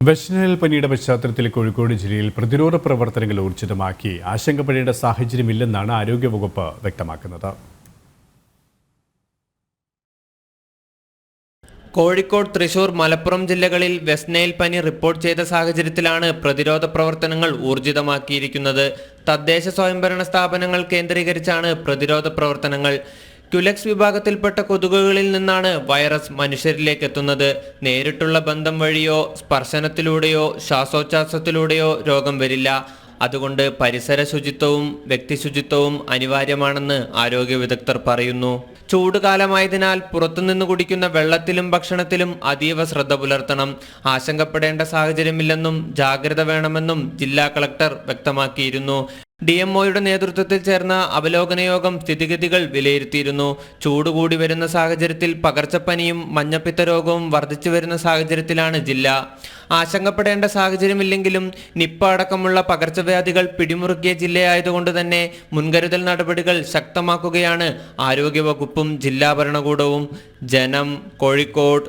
West Nile പനിയുടെ പശ്ചാത്തലത്തിൽ കോഴിക്കോട് ജില്ലയിൽ പ്രതിരോധ പ്രവർത്തനങ്ങൾ ഊർജിതമാക്കി ആശങ്കപ്പെടേണ്ട സാഹചര്യമില്ലെന്നാണ് ആരോഗ്യവകുപ്പ് വ്യക്തമാക്കുന്നത്. കോഴിക്കോട്, തൃശൂർ, മലപ്പുറം ജില്ലകളിൽ വെസ്റ്റ്നൈൽ പനി റിപ്പോർട്ട് ചെയ്ത സാഹചര്യത്തിലാണ് പ്രതിരോധ പ്രവർത്തനങ്ങൾ ഊർജിതമാക്കിയിരിക്കുന്നത്. തദ്ദേശ സ്വയംഭരണ സ്ഥാപനങ്ങൾ കേന്ദ്രീകരിച്ചാണ് പ്രതിരോധ പ്രവർത്തനങ്ങൾ. ക്യുലെക്സ് വിഭാഗത്തിൽപ്പെട്ട കൊതുകുകളിൽ നിന്നാണ് വൈറസ് മനുഷ്യരിലേക്ക് എത്തുന്നത്. നേരിട്ടുള്ള ബന്ധം വഴിയോ സ്പർശനത്തിലൂടെയോ ശ്വാസോച്ഛ്വാസത്തിലൂടെയോ രോഗം വരില്ല. അതുകൊണ്ട് പരിസര ശുചിത്വവും വ്യക്തിശുചിത്വവും അനിവാര്യമാണെന്ന് ആരോഗ്യ വിദഗ്ധർ പറയുന്നു. ചൂടുകാലമായതിനാൽ പുറത്തുനിന്ന് കുടിക്കുന്ന വെള്ളത്തിലും ഭക്ഷണത്തിലും അതീവ ശ്രദ്ധ പുലർത്തണം. ആശങ്കപ്പെടേണ്ട സാഹചര്യമില്ലെന്നും ജാഗ്രത വേണമെന്നും ജില്ലാ കളക്ടർ വ്യക്തമാക്കിയിരുന്നു. DMOയുടെ നേതൃത്വത്തിൽ ചേർന്ന അവലോകന യോഗം സ്ഥിതിഗതികൾ വിലയിരുത്തിയിരുന്നു. ചൂട് കൂടി വരുന്ന സാഹചര്യത്തിൽ പകർച്ചപ്പനിയും മഞ്ഞപ്പിത്ത രോഗവും വർദ്ധിച്ചു വരുന്ന സാഹചര്യത്തിലാണ് ജില്ല. ആശങ്കപ്പെടേണ്ട സാഹചര്യമില്ലെങ്കിലും നിപ്പ അടക്കമുള്ള പകർച്ചവ്യാധികൾ പിടിമുറുക്കിയ ജില്ലയായതുകൊണ്ട് തന്നെ മുൻകരുതൽ നടപടികൾ ശക്തമാക്കുകയാണ് ആരോഗ്യവകുപ്പും ജില്ലാ ഭരണകൂടവും. ജനം, കോഴിക്കോട്.